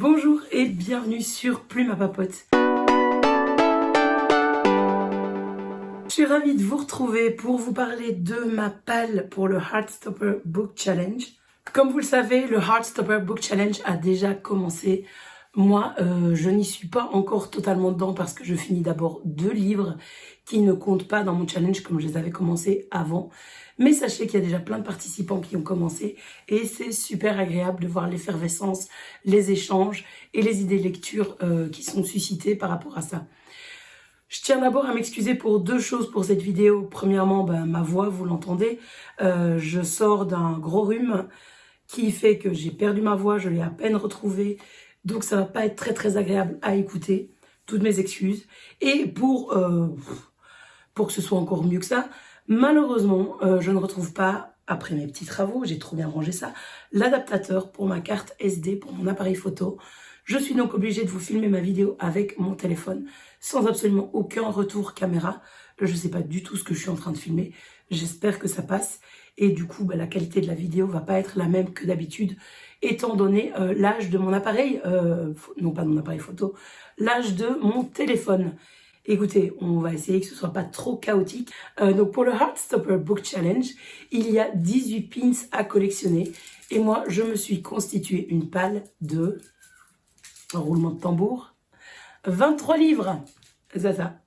Bonjour et bienvenue sur Plume à Papote. Je suis ravie de vous retrouver pour vous parler de ma palle pour le Heartstopper Book Challenge. Comme vous le savez, le Heartstopper Book Challenge a déjà commencé. Moi, je n'y suis pas encore totalement dedans parce que je finis d'abord 2 livres qui ne comptent pas dans mon challenge comme je les avais commencés avant. Mais sachez qu'il y a déjà plein de participants qui ont commencé et c'est super agréable de voir l'effervescence, les échanges et les idées de lecture qui sont suscitées par rapport à ça. Je tiens d'abord à m'excuser pour 2 choses pour cette vidéo. Premièrement, ma voix, vous l'entendez. Je sors d'un gros rhume qui fait que j'ai perdu ma voix, je l'ai à peine retrouvée. Donc ça va pas être très agréable à écouter. Toutes mes excuses. Et pour que ce soit encore mieux que ça, malheureusement, je ne retrouve pas, après mes petits travaux, j'ai trop bien rangé ça, l'adaptateur pour ma carte SD, pour mon appareil photo. Je suis donc obligée de vous filmer ma vidéo avec mon téléphone, sans absolument aucun retour caméra. Je ne sais pas du tout ce que je suis en train de filmer. J'espère que ça passe. Et du coup, la qualité de la vidéo va pas être la même que d'habitude, étant donné l'âge de mon appareil, non pas de mon appareil photo, l'âge de mon téléphone. Écoutez, on va essayer que ce soit pas trop chaotique. Donc pour le Heartstopper Book Challenge, il y a 18 pins à collectionner. Et moi, je me suis constitué une palle de, un roulement de tambour, 23 livres. C'est ça.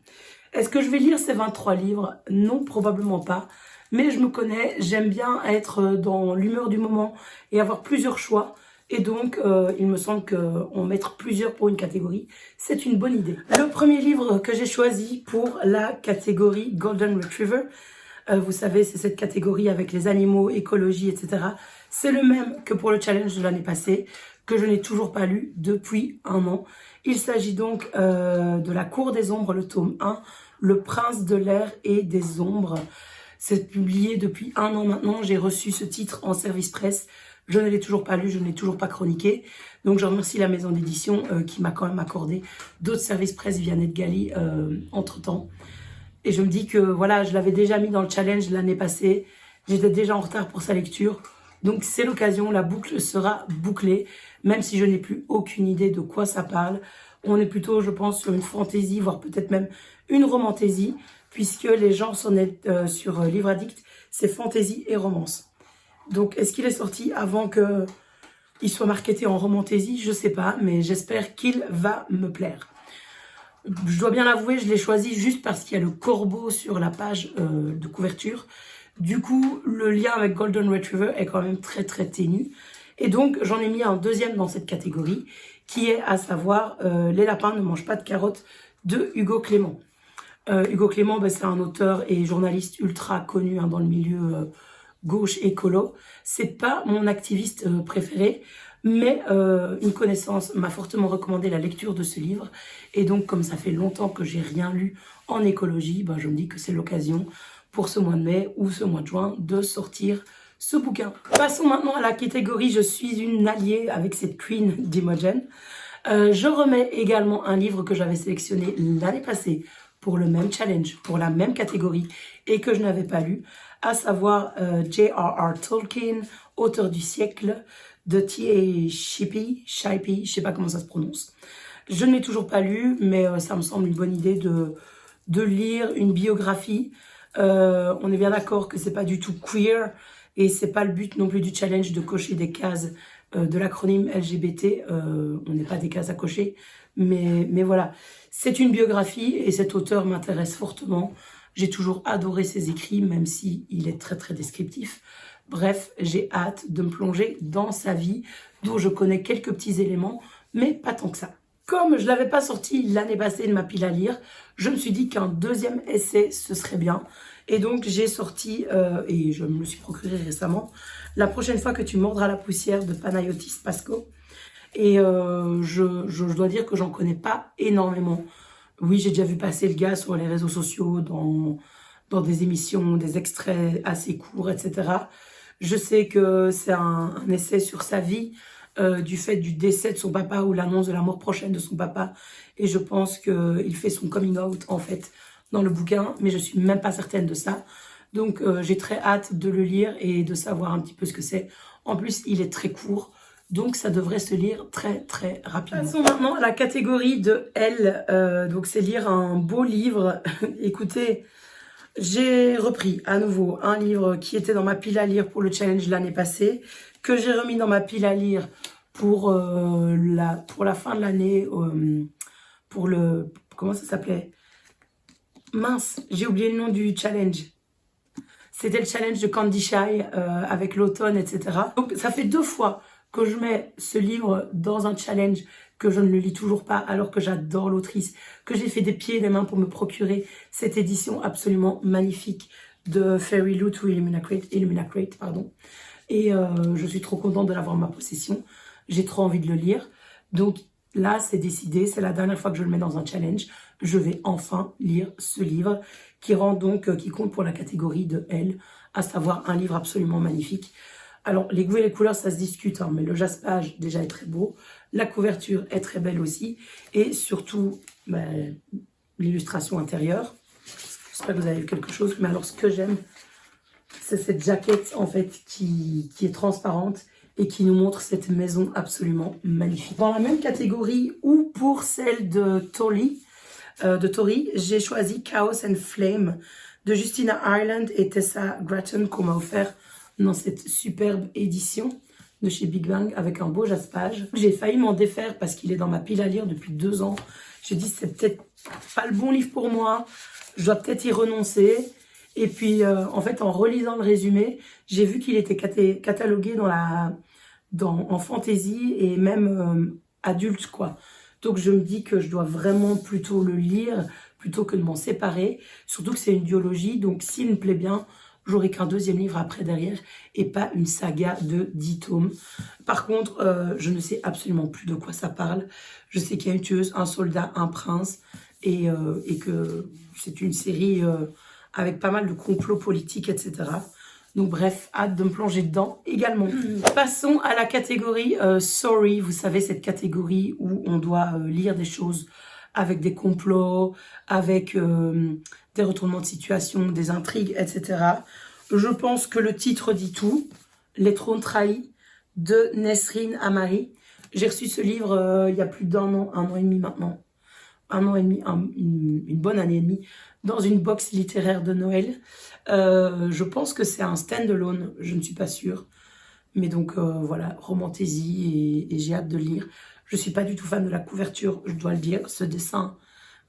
Est-ce que je vais lire ces 23 livres? Non, probablement pas. Mais je me connais, j'aime bien être dans l'humeur du moment et avoir plusieurs choix. Et donc, il me semble qu'en mettre plusieurs pour une catégorie, c'est une bonne idée. Le premier livre que j'ai choisi pour la catégorie Golden Retriever, vous savez, c'est cette catégorie avec les animaux, écologie, etc. C'est le même que pour le challenge de l'année passée, que je n'ai toujours pas lu depuis 1 an. Il s'agit donc de La Cour des Ombres, le tome 1, Le Prince de l'air et des ombres. C'est publié depuis 1 an maintenant. J'ai reçu ce titre en service presse. Je ne l'ai toujours pas lu, je ne l'ai toujours pas chroniqué. Donc je remercie la maison d'édition qui m'a quand même accordé d'autres services presse via NetGalley entre-temps. Et je me dis que voilà, je l'avais déjà mis dans le challenge l'année passée. J'étais déjà en retard pour sa lecture. Donc c'est l'occasion, la boucle sera bouclée, même si je n'ai plus aucune idée de quoi ça parle. On est plutôt, je pense, sur une fantaisie, voire peut-être même une romantaisie, puisque les genres sont sur Livre Addict, c'est fantaisie et romance. Donc, est-ce qu'il est sorti avant qu'il soit marketé en romantaisie? Je sais pas, mais j'espère qu'il va me plaire. Je dois bien l'avouer, je l'ai choisi juste parce qu'il y a le corbeau sur la page de couverture. Du coup, le lien avec Golden Retriever est quand même très ténu. Et donc, j'en ai mis un deuxième dans cette catégorie, qui est à savoir Les lapins ne mangent pas de carottes de Hugo Clément. Hugo Clément, c'est un auteur et journaliste ultra connu dans le milieu gauche écolo. C'est pas mon activiste préféré, mais une connaissance m'a fortement recommandé la lecture de ce livre. Et donc, comme ça fait longtemps que j'ai rien lu en écologie, je me dis que c'est l'occasion pour ce mois de mai ou ce mois de juin de sortir ce bouquin. Passons maintenant à la catégorie « Je suis une alliée » avec cette Queen d'Imogen. Je remets également un livre que j'avais sélectionné l'année passée pour le même challenge, pour la même catégorie, et que je n'avais pas lu, à savoir J.R.R. Tolkien, auteur du siècle, de T.A. Shippey, je sais pas comment ça se prononce. Je ne l'ai toujours pas lu, mais ça me semble une bonne idée de lire une biographie. On est bien d'accord que c'est pas du tout queer, et c'est pas le but non plus du challenge de cocher des cases de l'acronyme LGBT. On n'est pas des cases à cocher, mais voilà. C'est une biographie et cet auteur m'intéresse fortement. J'ai toujours adoré ses écrits, même si il est très descriptif. Bref, j'ai hâte de me plonger dans sa vie, dont je connais quelques petits éléments, mais pas tant que ça. Comme je ne l'avais pas sorti l'année passée de ma pile à lire, je me suis dit qu'un deuxième essai, ce serait bien. Et donc, j'ai sorti, et je me le suis procuré récemment, La prochaine fois que tu mordras la poussière de Panayotis Pasco. Et je dois dire que j'en connais pas énormément. Oui, j'ai déjà vu passer le gars sur les réseaux sociaux, dans des émissions, des extraits assez courts, etc. Je sais que c'est un essai sur sa vie, du fait du décès de son papa ou l'annonce de la mort prochaine de son papa. Et je pense qu'il fait son coming out, en fait, dans le bouquin, mais je suis même pas certaine de ça. Donc, j'ai très hâte de le lire et de savoir un petit peu ce que c'est. En plus, il est très court. Donc, ça devrait se lire très, très rapidement. Passons maintenant à la catégorie de L. Donc, c'est lire un beau livre. Écoutez, j'ai repris à nouveau un livre qui était dans ma pile à lire pour le challenge l'année passée, que j'ai remis dans ma pile à lire pour la fin de l'année, pour le... Comment ça s'appelait? Mince, j'ai oublié le nom du challenge. C'était le challenge de Candy Shy avec l'automne, etc. Donc, ça fait 2 fois que je mets ce livre dans un challenge que je ne le lis toujours pas, alors que j'adore l'autrice, que j'ai fait des pieds et des mains pour me procurer cette édition absolument magnifique de Fairy Loot ou Illuminacrate, pardon. Et je suis trop contente de l'avoir en ma possession. J'ai trop envie de le lire. Donc là, c'est décidé, c'est la dernière fois que je le mets dans un challenge. Je vais enfin lire ce livre qui compte pour la catégorie de L, à savoir un livre absolument magnifique. Alors, les goûts et les couleurs, ça se discute, hein, mais le jaspage, déjà, est très beau. La couverture est très belle aussi. Et surtout, l'illustration intérieure. J'espère que vous avez vu quelque chose. Mais alors, ce que j'aime, c'est cette jaquette, en fait, qui est transparente et qui nous montre cette maison absolument magnifique. Dans la même catégorie, ou pour celle de Tori, j'ai choisi Chaos and Flame de Justina Ireland et Tessa Gratton qu'on m'a offert dans cette superbe édition de chez Big Bang avec un beau jaspage. J'ai failli m'en défaire parce qu'il est dans ma pile à lire depuis 2 ans. J'ai dit c'est peut-être pas le bon livre pour moi, je dois peut-être y renoncer. Et puis en fait en relisant le résumé, j'ai vu qu'il était catalogué en fantasy et même adulte quoi. Donc je me dis que je dois vraiment plutôt le lire plutôt que de m'en séparer. Surtout que c'est une duologie, donc s'il me plaît bien, j'aurai qu'un 2e livre après derrière et pas une saga de 10 tomes. Par contre, je ne sais absolument plus de quoi ça parle. Je sais qu'il y a une tueuse, un soldat, un prince et que c'est une série avec pas mal de complots politiques, etc. Donc bref, hâte de me plonger dedans également. Passons à la catégorie Sorry. Vous savez, cette catégorie où on doit lire des choses avec des complots, avec des retournements de situation, des intrigues, etc. Je pense que le titre dit tout. Les trônes trahis de Nesrine Amari. J'ai reçu ce livre il y a plus d'1 an, 1 an et demi maintenant. 1 an et demi, une bonne année et demie, dans une box littéraire de Noël. Je pense que c'est un stand-alone, je ne suis pas sûre. Mais donc voilà, romantaisie et j'ai hâte de le lire. Je suis pas du tout fan de la couverture, je dois le dire. Ce dessin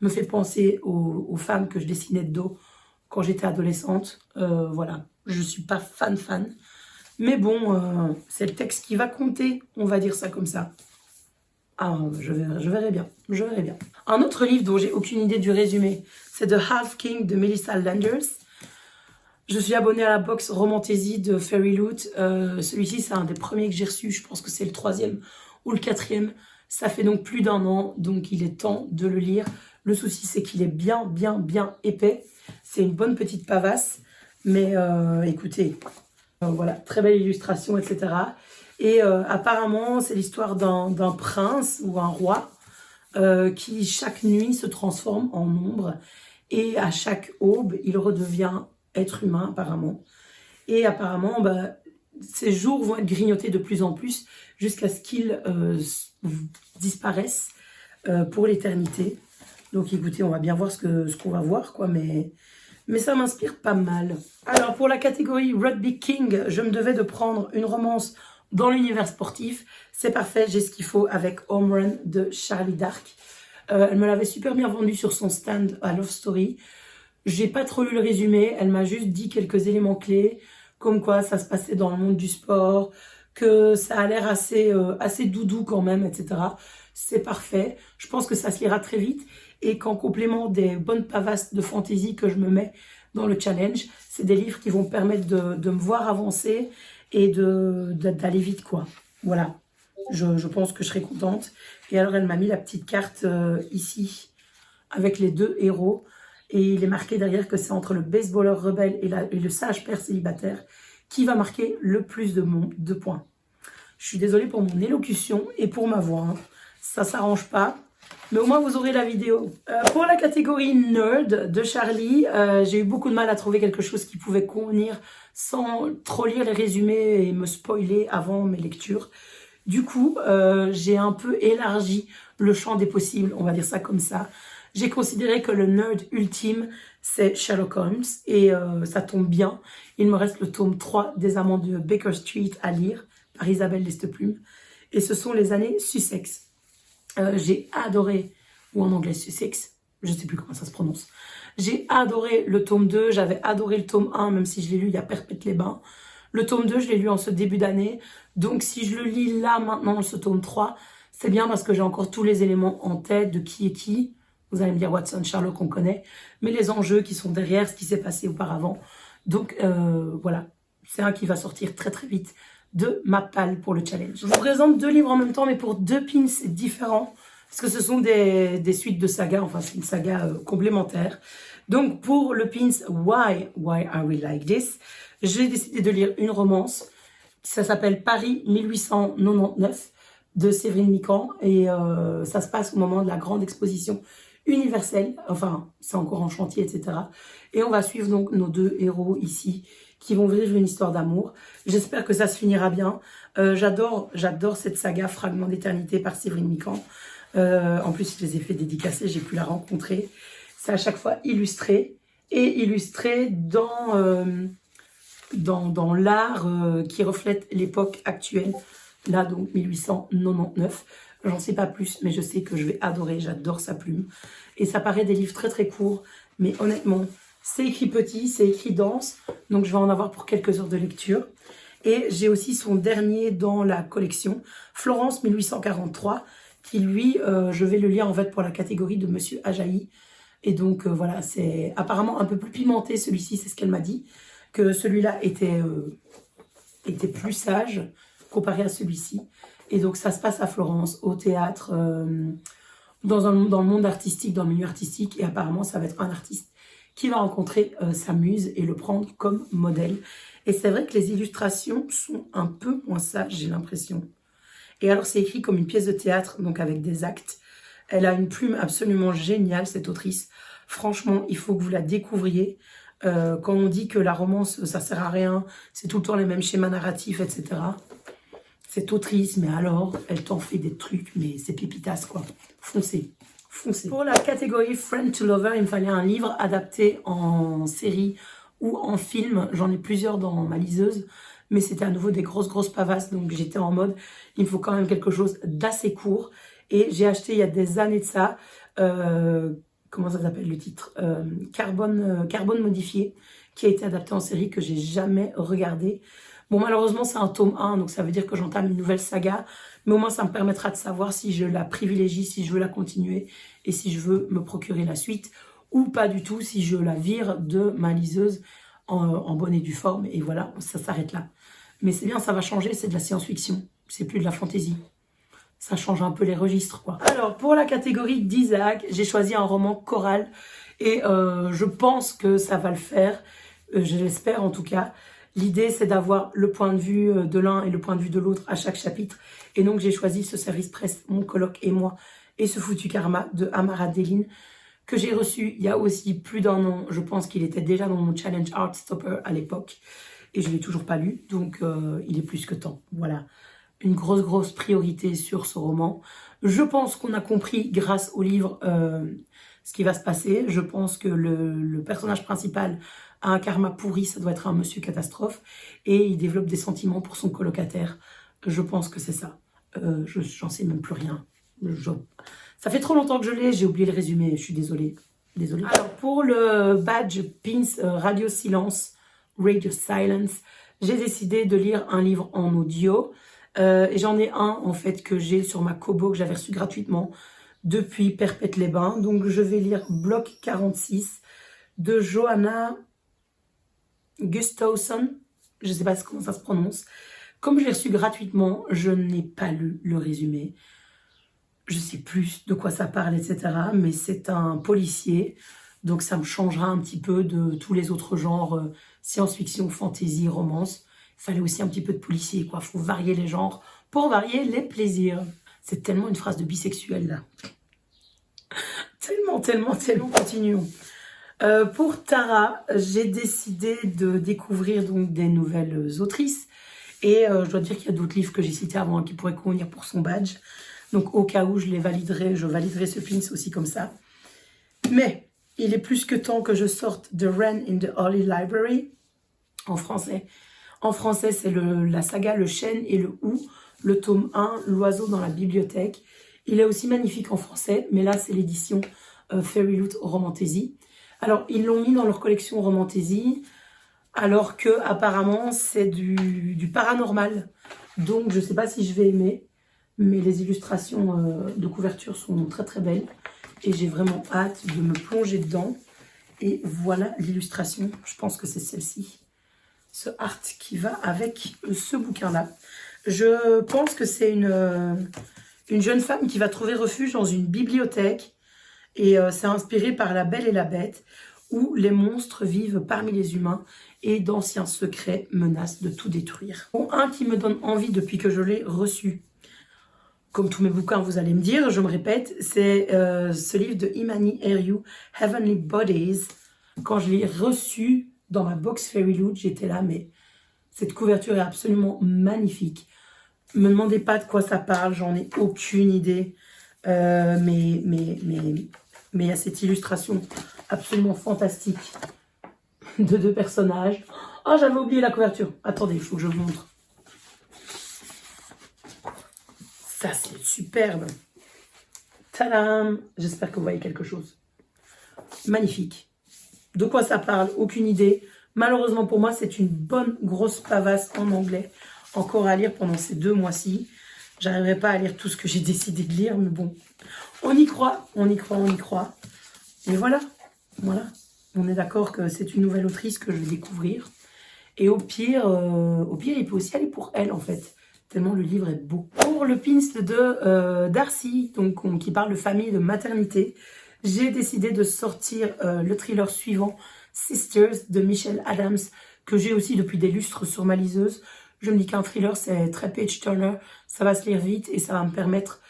me fait penser aux femmes que je dessinais de dos quand j'étais adolescente. Voilà, je suis pas fan. Mais bon, c'est le texte qui va compter, on va dire ça comme ça. Ah, je verrai bien. Un autre livre dont j'ai aucune idée du résumé, c'est The Half King de Melissa Landers. Je suis abonnée à la box Romantaisie de Fairy Loot. Celui-ci, c'est un des premiers que j'ai reçu. Je pense que c'est le 3e ou le 4e. Ça fait donc plus d'1 an, donc il est temps de le lire. Le souci, c'est qu'il est bien épais. C'est une bonne petite pavasse. Mais écoutez, voilà, très belle illustration, etc. Et apparemment, c'est l'histoire d'un prince ou un roi qui, chaque nuit, se transforme en ombre. Et à chaque aube, il redevient être humain, apparemment. Et apparemment, ces jours vont être grignotés de plus en plus jusqu'à ce qu'ils disparaissent pour l'éternité. Donc écoutez, on va bien voir ce qu'on va voir, quoi, mais ça m'inspire pas mal. Alors pour la catégorie Rugby King, je me devais de prendre une romance dans l'univers sportif. C'est parfait, j'ai ce qu'il faut avec Home Run de Charlie Dark. Elle me l'avait super bien vendu sur son stand à Love Story. J'ai pas trop lu le résumé, elle m'a juste dit quelques éléments clés, comme quoi ça se passait dans le monde du sport, que ça a l'air assez doudou quand même, etc. C'est parfait. Je pense que ça se lira très vite et qu'en complément des bonnes pavasses de fantaisie que je me mets dans le challenge, c'est des livres qui vont me permettre de me voir avancer et d'aller vite, quoi. Voilà. Je pense que je serai contente. Et alors, elle m'a mis la petite carte ici avec les 2 héros. Et il est marqué derrière que c'est entre le baseballeur rebelle et le sage père célibataire qui va marquer le plus de points. Je suis désolée pour mon élocution et pour ma voix. Hein. Ça s'arrange pas. Mais au moins, vous aurez la vidéo. Pour la catégorie Nerd de Charlie, j'ai eu beaucoup de mal à trouver quelque chose qui pouvait convenir sans trop lire les résumés et me spoiler avant mes lectures. Du coup, j'ai un peu élargi le champ des possibles, on va dire ça comme ça. J'ai considéré que le nerd ultime, c'est Sherlock Holmes, et ça tombe bien. Il me reste le tome 3 des Amants de Baker Street à lire, par Isabelle Lesteplume, et ce sont les années Sussex. J'ai adoré, ou en anglais Sussex, je ne sais plus comment ça se prononce. J'ai adoré le tome 2, j'avais adoré le tome 1, même si je l'ai lu il y a Perpète-les-Bains. Le tome 2, je l'ai lu en ce début d'année. Donc, si je le lis là, maintenant, ce tome 3, c'est bien parce que j'ai encore tous les éléments en tête de qui est qui. Vous allez me dire Watson, Sherlock, on connaît. Mais les enjeux qui sont derrière, ce qui s'est passé auparavant. Donc, voilà. C'est un qui va sortir très, très vite de ma palle pour le challenge. Je vous présente 2 livres en même temps, mais pour 2 pins différents. Parce que ce sont des suites de sagas. Enfin, c'est une saga complémentaire. Donc, pour le pins Why Are We Like This, j'ai décidé de lire une romance. Ça s'appelle Paris 1899 de Séverine Mican. Et ça se passe au moment de la grande exposition universelle. Enfin, c'est encore en chantier, etc. Et on va suivre donc nos 2 héros ici qui vont vivre une histoire d'amour. J'espère que ça se finira bien. J'adore cette saga Fragment d'éternité par Séverine Mican. En plus, je les ai fait dédicacer, j'ai pu la rencontrer. C'est à chaque fois illustré. Et illustré dans l'art qui reflète l'époque actuelle. Là, donc, 1899. J'en sais pas plus, mais je sais que je vais adorer. J'adore sa plume. Et ça paraît des livres très, très courts. Mais honnêtement, c'est écrit petit, c'est écrit dense. Donc, je vais en avoir pour quelques heures de lecture. Et j'ai aussi son dernier dans la collection, Florence 1843, qui lui, je vais le lire en fait pour la catégorie de Monsieur Ajaï. Et donc, voilà, c'est apparemment un peu plus pimenté celui-ci, c'est ce qu'elle m'a dit, que celui-là était plus sage comparé à celui-ci. Et donc, ça se passe à Florence, au théâtre, dans le monde artistique, dans le milieu artistique. Et apparemment, ça va être un artiste qui va rencontrer sa muse et le prendre comme modèle. Et c'est vrai que les illustrations sont un peu moins sages, j'ai l'impression. Et alors, c'est écrit comme une pièce de théâtre, donc avec des actes. Elle a une plume absolument géniale, cette autrice. Franchement, il faut que vous la découvriez. Quand on dit que la romance, ça sert à rien, c'est tout le temps les mêmes schémas narratifs, etc. Cette autrice, mais alors, elle t'en fait des trucs, mais c'est pépitas, quoi. Foncez, foncez. Pour la catégorie Friend to Lover, il me fallait un livre adapté en série ou en film. J'en ai plusieurs dans ma liseuse, mais c'était à nouveau des grosses pavasses, donc j'étais en mode, il me faut quand même quelque chose d'assez court. Et j'ai acheté il y a des années de ça, comment ça s'appelle le titre, Carbone modifié, qui a été adapté en série, que j'ai jamais regardé. Bon, malheureusement, c'est un tome 1, donc ça veut dire que j'entame une nouvelle saga, mais au moins ça me permettra de savoir si je la privilégie, si je veux la continuer, et si je veux me procurer la suite, ou pas du tout, si je la vire de ma liseuse en bonne et due forme, et voilà, ça s'arrête là. Mais c'est bien, ça va changer, c'est de la science-fiction, c'est plus de la fantaisie. Ça change un peu les registres, quoi. Alors, pour la catégorie d'Isaac, j'ai choisi un roman choral. Et je pense que ça va le faire. Je l'espère, en tout cas. L'idée, c'est d'avoir le point de vue de l'un et le point de vue de l'autre à chaque chapitre. Et donc, j'ai choisi ce service presse, Mon coloc et moi, et ce foutu karma de Amara Deline, que j'ai reçu il y a aussi plus d'un an. Je pense qu'il était déjà dans mon challenge Heartstopper à l'époque. Et je ne l'ai toujours pas lu. Donc, il est plus que temps. Voilà. Une grosse priorité sur ce roman. Je pense qu'on a compris, grâce au livre, ce qui va se passer. Je pense que le personnage principal a un karma pourri, ça doit être un monsieur catastrophe, et il développe des sentiments pour son colocataire. Je pense que c'est ça. J'en sais même plus rien. Ça fait trop longtemps que je l'ai, j'ai oublié le résumé, je suis désolée. Alors, pour le badge Pins Radio Silence, j'ai décidé de lire un livre en audio. Et j'en ai un en fait que j'ai sur ma Kobo que j'avais reçu gratuitement depuis Perpète-les-Bains. Donc je vais lire Bloc 46 de Johanna Gustafsson. Je ne sais pas comment ça se prononce. Comme je l'ai reçu gratuitement, je n'ai pas lu le résumé. Je sais plus de quoi ça parle, etc. Mais c'est un policier. Donc ça me changera un petit peu de tous les autres genres science-fiction, fantasy, romance. Il fallait aussi un petit peu de policier, quoi. Il faut varier les genres pour varier les plaisirs. C'est tellement une phrase de bisexuel, là. Tellement. Continuons. Pour Tara, j'ai décidé de découvrir donc des nouvelles autrices. Et je dois dire qu'il y a d'autres livres que j'ai cités avant qui pourraient convenir pour son badge. Donc au cas où je validerai ce pins aussi comme ça. Mais il est plus que temps que je sorte The Wren in the Holy Library en français. En français, c'est la saga Le Chêne et le Hou, le tome 1, L'oiseau dans la bibliothèque. Il est aussi magnifique en français, mais là, c'est l'édition Fairy Loot Romantasy. Alors, ils l'ont mis dans leur collection Romantasy, alors que apparemment c'est du paranormal. Donc, je ne sais pas si je vais aimer, mais les illustrations de couverture sont très très belles. Et j'ai vraiment hâte de me plonger dedans. Et voilà l'illustration, je pense que c'est celle-ci. Ce art qui va avec ce bouquin-là. Je pense que c'est une jeune femme qui va trouver refuge dans une bibliothèque. Et c'est inspiré par La Belle et la Bête, où les monstres vivent parmi les humains et d'anciens secrets menacent de tout détruire. Bon, un qui me donne envie depuis que je l'ai reçu. Comme tous mes bouquins, vous allez me dire, je me répète, c'est ce livre de Imani Eriu, Heavenly Bodies. Quand je l'ai reçu dans ma box Fairy Loot, j'étais là, mais cette couverture est absolument magnifique. Ne me demandez pas de quoi ça parle, j'en ai aucune idée. Mais il y a cette illustration absolument fantastique de deux personnages. Oh, j'avais oublié la couverture. Attendez, il faut que je vous montre. Ça, c'est superbe. Tadam! J'espère que vous voyez quelque chose. Magnifique. De quoi ça parle? Aucune idée. Malheureusement pour moi, c'est une bonne grosse pavasse en anglais. Encore à lire pendant ces 2 mois-ci. J'arriverai pas à lire tout ce que j'ai décidé de lire, mais bon. On y croit, on y croit, on y croit. Et voilà. Voilà. On est d'accord que c'est une nouvelle autrice que je vais découvrir. Et au pire, il peut aussi aller pour elle, en fait. Tellement le livre est beau. Pour le pins de Darcy, donc, qui parle de famille et de maternité, j'ai décidé de sortir le thriller suivant, Sisters, de Michelle Adams, que j'ai aussi depuis des lustres sur ma liseuse. Je me dis qu'un thriller, c'est très page-turner, ça va se lire vite et ça va me permettre,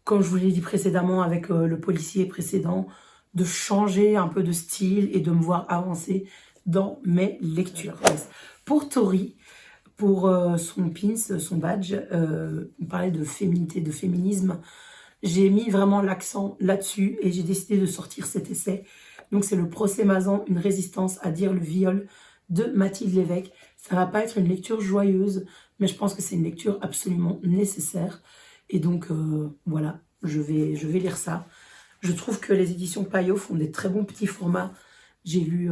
comme je vous l'ai dit précédemment avec le policier précédent, de changer un peu de style et de me voir avancer dans mes lectures. Pour Tori, pour son pins, son badge, on parlait de féminité, de féminisme. J'ai mis vraiment l'accent là-dessus et j'ai décidé de sortir cet essai. Donc c'est le procès Mazan, une résistance à dire le viol de Mathilde Lévesque. Ça va pas être une lecture joyeuse, mais je pense que c'est une lecture absolument nécessaire. Et donc voilà, je vais lire ça. Je trouve que les éditions Payot font des très bons petits formats. J'ai lu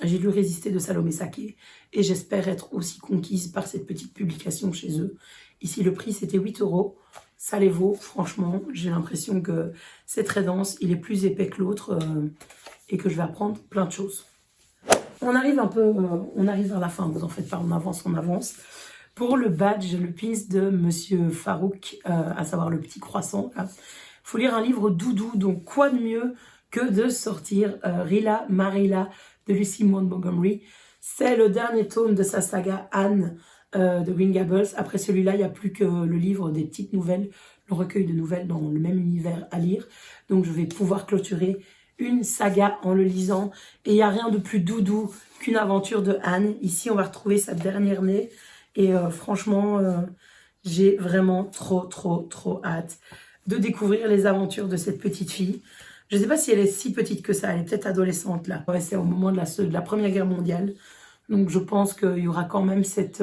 Résister de Salomé Saké et j'espère être aussi conquise par cette petite publication chez eux. Ici, le prix, c'était 8 €. Ça les vaut, franchement. J'ai l'impression que c'est très dense. Il est plus épais que l'autre et que je vais apprendre plein de choses. On arrive vers la fin, vous en faites pas, on avance. Pour le badge, le pins de Monsieur Farouk, à savoir le petit croissant, il faut lire un livre doudou, donc quoi de mieux que de sortir Rila Marila de Lucy Maud Montgomery. C'est le dernier tome de sa saga Anne de Green Gables. Après celui-là, il n'y a plus que le livre des petites nouvelles, le recueil de nouvelles dans le même univers à lire. Donc je vais pouvoir clôturer une saga en le lisant. Et il n'y a rien de plus doudou qu'une aventure de Anne. Ici, on va retrouver sa dernière née. Et franchement, j'ai vraiment trop hâte de découvrir les aventures de cette petite fille. Je ne sais pas si elle est si petite que ça, elle est peut-être adolescente là. Ouais, c'est au moment de la Première Guerre mondiale. Donc je pense qu'il y aura quand même cette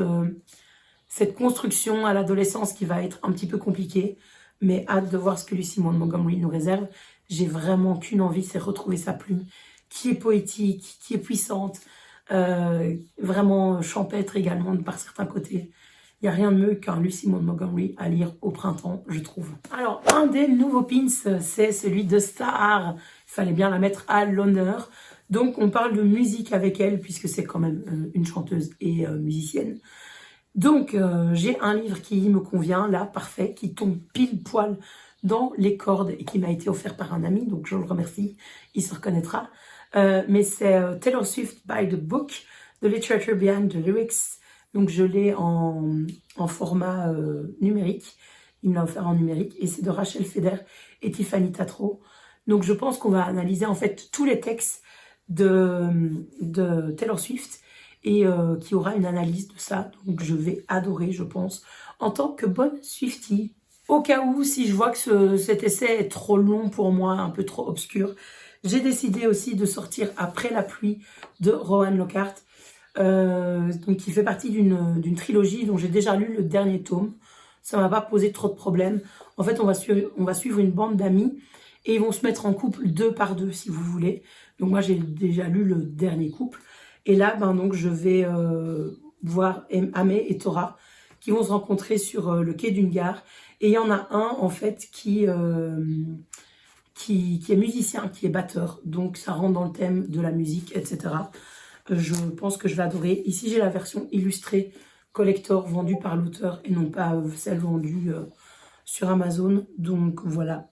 construction à l'adolescence qui va être un petit peu compliquée. Mais hâte de voir ce que Lucy Maud Montgomery nous réserve. J'ai vraiment qu'une envie, c'est retrouver sa plume, qui est poétique, qui est puissante, vraiment champêtre également par certains côtés. Il n'y a rien de mieux qu'un Lucy Maud Montgomery à lire au printemps, je trouve. Alors, un des nouveaux pins, c'est celui de Star. Il fallait bien la mettre à l'honneur. Donc, on parle de musique avec elle, puisque c'est quand même une chanteuse et musicienne. Donc, j'ai un livre qui me convient, là, parfait, qui tombe pile poil dans les cordes et qui m'a été offert par un ami, donc je le remercie, il se reconnaîtra. Mais c'est Taylor Swift by the Book, The Literature Behind the Lyrics. Donc je l'ai en format numérique, il me l'a offert en numérique, et c'est de Rachel Feder et Tiffany Tatro. Donc je pense qu'on va analyser en fait tous les textes de Taylor Swift, et qui aura une analyse de ça. Donc je vais adorer, je pense, en tant que bonne Swiftie. Au cas où, si je vois que cet essai est trop long pour moi, un peu trop obscur, j'ai décidé aussi de sortir Après la pluie de Rowan Lockhart, donc qui fait partie d'une trilogie dont j'ai déjà lu le dernier tome. Ça m'a pas posé trop de problèmes. En fait, on va suivre une bande d'amis et ils vont se mettre en couple 2 par 2, si vous voulez. Donc moi, j'ai déjà lu le dernier couple. Et là, donc, je vais voir Amé et Tora qui vont se rencontrer sur le quai d'une gare. Et il y en a un, en fait, qui est musicien, qui est batteur. Donc, ça rentre dans le thème de la musique, etc. Je pense que je vais adorer. Ici, j'ai la version illustrée collector vendue par l'auteur et non pas celle vendue sur Amazon. Donc, voilà.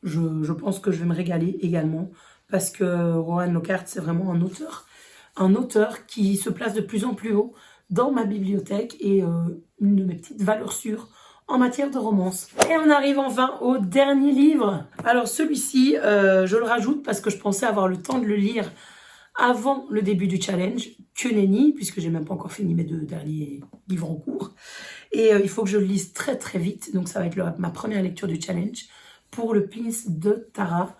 Je pense que je vais me régaler également parce que Rowan Lockhart, c'est vraiment un auteur qui se place de plus en plus haut dans ma bibliothèque et une de mes petites valeurs sûres en matière de romance. Et on arrive enfin au dernier livre. Alors celui-ci, je le rajoute parce que je pensais avoir le temps de le lire avant le début du challenge, que nenni, puisque j'ai même pas encore fini mes 2 derniers livres en cours. Et il faut que je le lise très très vite, donc ça va être ma première lecture du challenge pour le pins de Tara.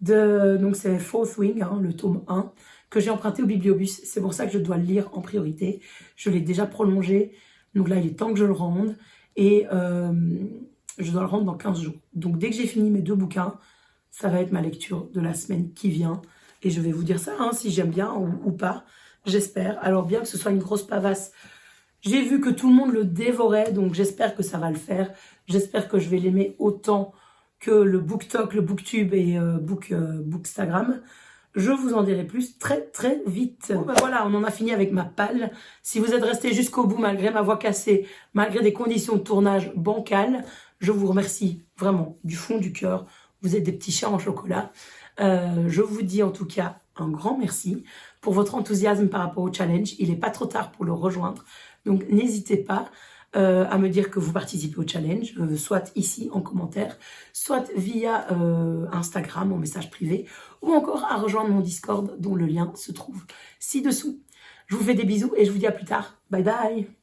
Donc c'est Fourth Wing, le tome 1, que j'ai emprunté au Bibliobus. C'est pour ça que je dois le lire en priorité. Je l'ai déjà prolongé, donc là il est temps que je le rende. Et je dois le rendre dans 15 jours. Donc dès que j'ai fini mes 2 bouquins, ça va être ma lecture de la semaine qui vient. Et je vais vous dire ça, si j'aime bien ou pas, j'espère. Alors bien que ce soit une grosse pavasse, j'ai vu que tout le monde le dévorait, donc j'espère que ça va le faire. J'espère que je vais l'aimer autant que le BookTok, le BookTube et Bookstagram. Je vous en dirai plus très très vite. Bon, voilà, on en a fini avec ma palle. Si vous êtes resté jusqu'au bout malgré ma voix cassée, malgré des conditions de tournage bancales, je vous remercie vraiment du fond du cœur. Vous êtes des petits chats en chocolat. Je vous dis en tout cas un grand merci pour votre enthousiasme par rapport au challenge. Il n'est pas trop tard pour le rejoindre. Donc n'hésitez pas à me dire que vous participez au challenge, soit ici en commentaire, soit via Instagram en message privé, ou encore à rejoindre mon Discord dont le lien se trouve ci-dessous. Je vous fais des bisous et je vous dis à plus tard. Bye bye!